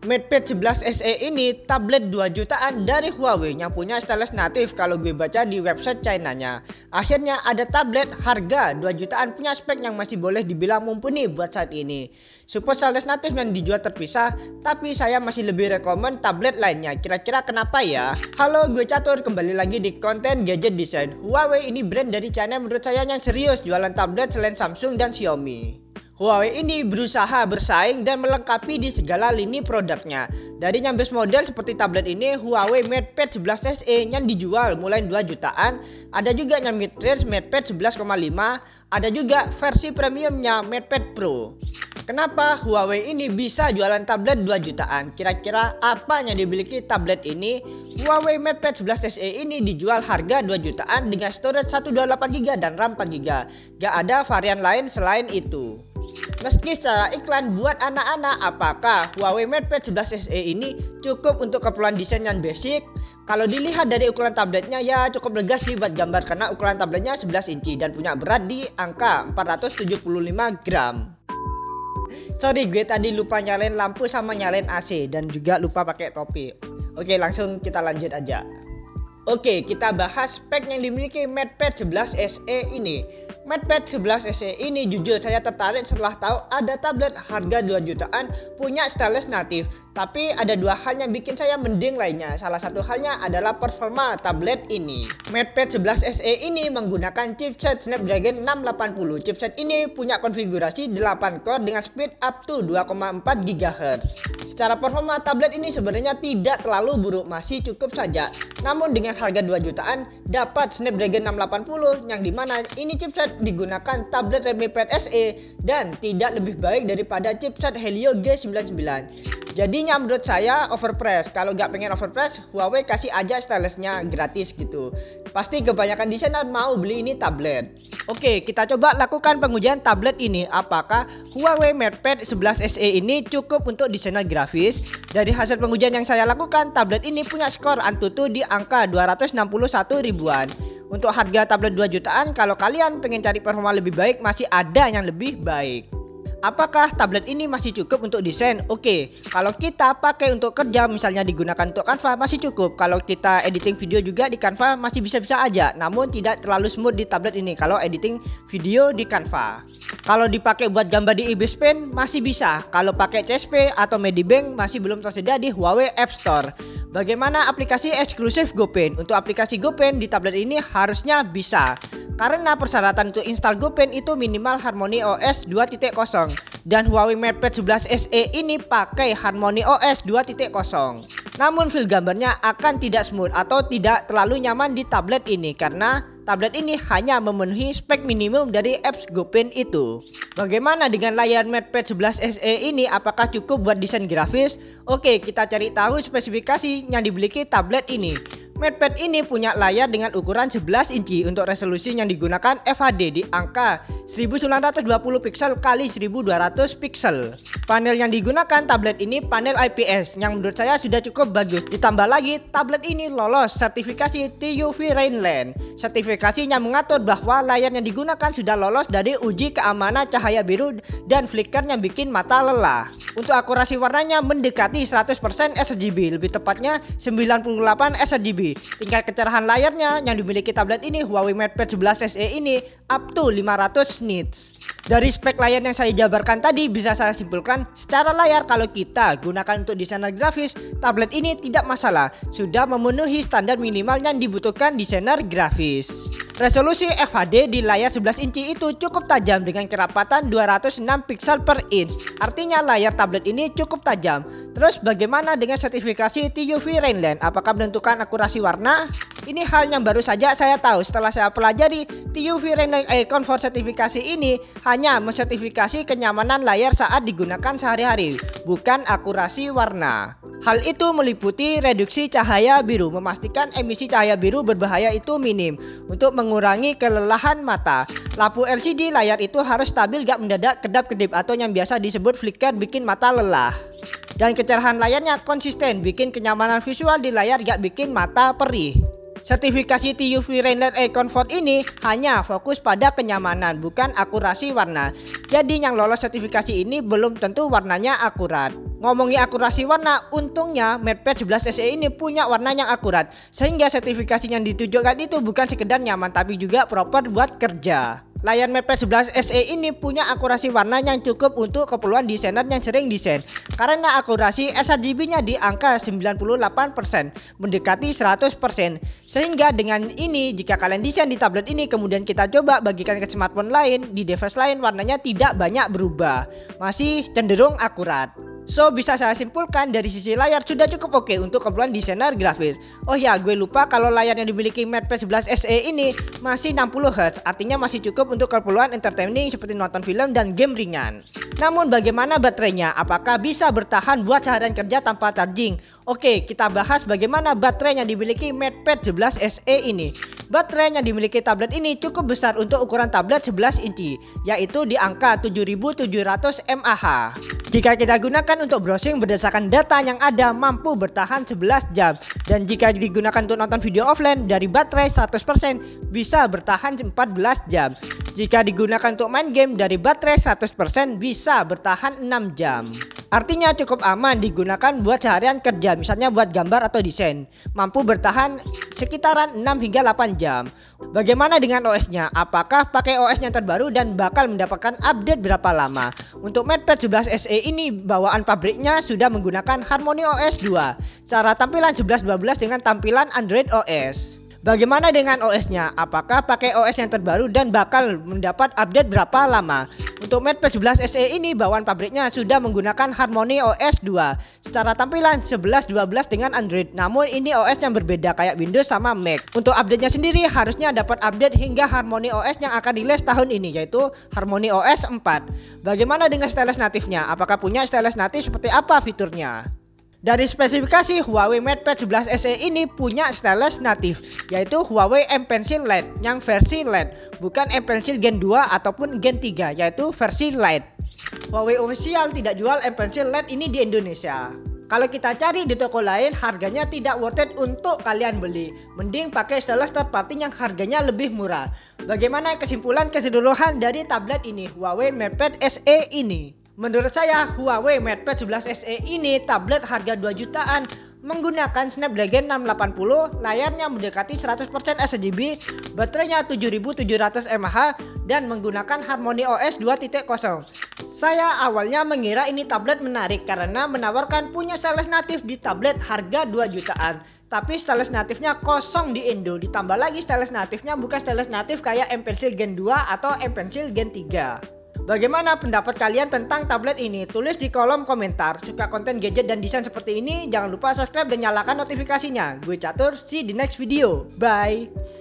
MatePad 11 SE ini tablet 2 jutaan dari Huawei yang punya stylus natif kalau gue baca di website China-nya. Akhirnya ada tablet harga 2 jutaan punya spek yang masih boleh dibilang mumpuni buat saat ini. Support stylus natif yang dijual terpisah, tapi saya masih lebih rekomen tablet lainnya. Kira-kira kenapa ya? Halo, gue Catur, kembali lagi di konten gadget design. Huawei ini brand dari China menurut saya yang serius jualan tablet selain Samsung dan Xiaomi. Huawei ini berusaha bersaing dan melengkapi di segala lini produknya. Dari yang base model seperti tablet ini, Huawei MatePad 11 SE yang dijual mulai 2 jutaan. Ada juga yang mid-range MatePad 11,5. Ada juga versi premiumnya MatePad Pro. Kenapa Huawei ini bisa jualan tablet 2 jutaan? Kira-kira apa yang dimiliki tablet ini? Huawei MatePad 11 SE ini dijual harga 2 jutaan dengan storage 128GB dan RAM 4GB. Gak ada varian lain selain itu. Meski secara iklan buat anak-anak, apakah Huawei MatePad 11 SE ini cukup untuk keperluan desain yang basic? Kalau dilihat dari ukuran tabletnya ya cukup lega sih buat gambar karena ukuran tabletnya 11 inci dan punya berat di angka 475 gram. Sorry, gue tadi lupa nyalain lampu sama nyalain AC dan juga lupa pakai topi. Oke, langsung kita lanjut aja. Oke, kita bahas spek yang dimiliki MatePad 11 SE ini. MatePad 11 SE ini jujur saya tertarik setelah tahu ada tablet harga 2 jutaan punya stylus natif. Tapi ada dua hal yang bikin saya mending lainnya. Salah satu halnya adalah performa tablet ini. MatePad 11 SE ini menggunakan chipset Snapdragon 680. Chipset ini punya konfigurasi 8 core dengan speed up to 2,4 GHz. Secara performa tablet ini sebenarnya tidak terlalu buruk, masih cukup saja. Namun dengan harga 2 jutaan dapat Snapdragon 680 yang dimana ini chipset digunakan tablet Redmi Pad SE dan tidak lebih baik daripada chipset Helio G99. Jadinya menurut saya overpriced. Kalau nggak pengen overpriced, Huawei kasih aja stylusnya gratis gitu. Pasti kebanyakan desainer mau beli ini tablet. Oke, kita coba lakukan pengujian tablet ini. Apakah Huawei MatePad 11 SE ini cukup untuk desainer grafis? Dari hasil pengujian yang saya lakukan, tablet ini punya skor Antutu di angka 261 ribuan. Untuk harga tablet 2 jutaan, kalau kalian pengen cari performa lebih baik, masih ada yang lebih baik. Apakah tablet ini masih cukup untuk desain? Oke, kalau kita pakai untuk kerja misalnya digunakan untuk Canva masih cukup. Kalau kita editing video juga di Canva masih bisa-bisa aja. Namun tidak terlalu smooth di tablet ini kalau editing video di Canva. Kalau dipakai buat gambar di IBIS Pen masih bisa. Kalau pakai CSP atau Medibank masih belum tersedia di Huawei App Store. Bagaimana aplikasi eksklusif GoPen? Untuk aplikasi GoPen di tablet ini harusnya bisa. Karena persyaratan untuk install GoPen itu minimal Harmony OS 2.0 dan Huawei MatePad 11 SE ini pakai Harmony OS 2.0. Namun feel gambarnya akan tidak smooth atau tidak terlalu nyaman di tablet ini karena tablet ini hanya memenuhi spek minimum dari apps GoPen itu. Bagaimana dengan layar MatePad 11 SE ini? Apakah cukup buat desain grafis? Oke, kita cari tahu spesifikasi yang dimiliki tablet ini. MatePad ini punya layar dengan ukuran 11 inci. Untuk resolusi yang digunakan FHD di angka 1920 pixel x 1200 pixel. Panel yang digunakan tablet ini panel IPS yang menurut saya sudah cukup bagus. Ditambah lagi tablet ini lolos sertifikasi TUV Rainland. Sertifikasinya mengatur bahwa layar yang digunakan sudah lolos dari uji keamanan cahaya biru dan flicker yang bikin mata lelah. Untuk akurasi warnanya mendekati 100% sRGB, lebih tepatnya 98 sRGB. Tingkat kecerahan layarnya yang dimiliki tablet ini Huawei MatePad 11 SE ini up to 500 nits. Dari spek layar yang saya jabarkan tadi bisa saya simpulkan secara layar kalau kita gunakan untuk desainer grafis, tablet ini tidak masalah, sudah memenuhi standar minimal yang dibutuhkan desainer grafis. Resolusi FHD di layar 11 inci itu cukup tajam dengan kerapatan 206 pixel per inch. Artinya layar tablet ini cukup tajam. Terus bagaimana dengan sertifikasi TUV Rainland? Apakah menentukan akurasi warna? Ini hal yang baru saja saya tahu setelah saya pelajari. TUV Rainland Icon for sertifikasi ini hanya mensertifikasi kenyamanan layar saat digunakan sehari-hari, bukan akurasi warna. Hal itu meliputi reduksi cahaya biru, memastikan emisi cahaya biru berbahaya itu minim untuk mengurangi kelelahan mata. Lampu LCD layar itu harus stabil, gak mendadak kedap-kedip atau yang biasa disebut flicker bikin mata lelah. Dan kecerahan layarnya konsisten, bikin kenyamanan visual di layar gak bikin mata perih. Sertifikasi TUV Rainlight Eye Comfort ini hanya fokus pada kenyamanan, bukan akurasi warna. Jadi yang lolos sertifikasi ini belum tentu warnanya akurat. Ngomongin akurasi warna, untungnya MatePad 11 SE ini punya warna yang akurat, sehingga sertifikasi yang ditujukan itu bukan sekedar nyaman tapi juga proper buat kerja. Layar MatePad 11 SE ini punya akurasi warna yang cukup untuk keperluan desainer yang sering desain, karena akurasi sRGB-nya di angka 98%, mendekati 100%. Sehingga dengan ini, jika kalian desain di tablet ini kemudian kita coba bagikan ke smartphone lain, di device lain warnanya tidak banyak berubah, masih cenderung akurat. So, bisa saya simpulkan dari sisi layar sudah cukup oke untuk keperluan desainer grafis. Oh ya, gue lupa kalau layar yang dimiliki MatePad 11 SE ini masih 60Hz, artinya masih cukup untuk keperluan entertaining seperti nonton film dan game ringan. Namun bagaimana baterainya? Apakah bisa bertahan buat seharian kerja tanpa charging? Oke, kita bahas bagaimana baterai yang dimiliki MatePad 11 SE ini. Baterai yang dimiliki tablet ini cukup besar untuk ukuran tablet 11 inci, yaitu di angka 7700 mAh. Jika kita gunakan untuk browsing berdasarkan data yang ada mampu bertahan 11 jam. Dan jika digunakan untuk nonton video offline dari baterai 100% bisa bertahan 14 jam. Jika digunakan untuk main game dari baterai 100% bisa bertahan 6 jam. Artinya cukup aman digunakan buat seharian kerja, misalnya buat gambar atau desain. Mampu bertahan sekitaran 6 hingga 8 jam. Bagaimana dengan OS-nya? Apakah pakai OS yang terbaru dan bakal mendapatkan update berapa lama? Untuk MatePad 11 SE ini bawaan pabriknya sudah menggunakan Harmony OS 2. Cara tampilan 11.12 dengan tampilan Android OS. Bagaimana dengan OS-nya? Apakah pakai OS yang terbaru dan bakal mendapat update berapa lama? Untuk MatePad 11 SE ini bawaan pabriknya sudah menggunakan Harmony OS 2. Secara tampilan 11.12 dengan Android, namun ini OS yang berbeda kayak Windows sama Mac. Untuk update-nya sendiri harusnya dapat update hingga Harmony OS yang akan rilis tahun ini, yaitu Harmony OS 4. Bagaimana dengan stylus natifnya? Apakah punya stylus natif, seperti apa fiturnya? Dari spesifikasi, Huawei MatePad 11 SE ini punya stylus natif, yaitu Huawei M Pencil Lite yang versi Lite, bukan M Pencil Gen 2 ataupun Gen 3, yaitu versi Lite. Huawei official tidak jual M Pencil Lite ini di Indonesia. Kalau kita cari di toko lain, harganya tidak worth it untuk kalian beli. Mending pakai stylus third party yang harganya lebih murah. Bagaimana kesimpulan keseluruhan dari tablet ini, Huawei MatePad SE ini? Menurut saya, Huawei MatePad 11 SE ini tablet harga 2 jutaan, menggunakan Snapdragon 680, layarnya mendekati 100% sRGB, baterainya 7700 mAh, dan menggunakan Harmony OS 2.0. Saya awalnya mengira ini tablet menarik karena menawarkan punya stylus natif di tablet harga 2 jutaan. Tapi stylus natifnya kosong di Indo, ditambah lagi stylus natifnya bukan stylus natif kayak M Pencil Gen 2 atau M Pencil Gen 3. Bagaimana pendapat kalian tentang tablet ini? Tulis di kolom komentar. Suka konten gadget dan desain seperti ini? Jangan lupa subscribe dan nyalakan notifikasinya. Gue Catur, see you di next video. Bye.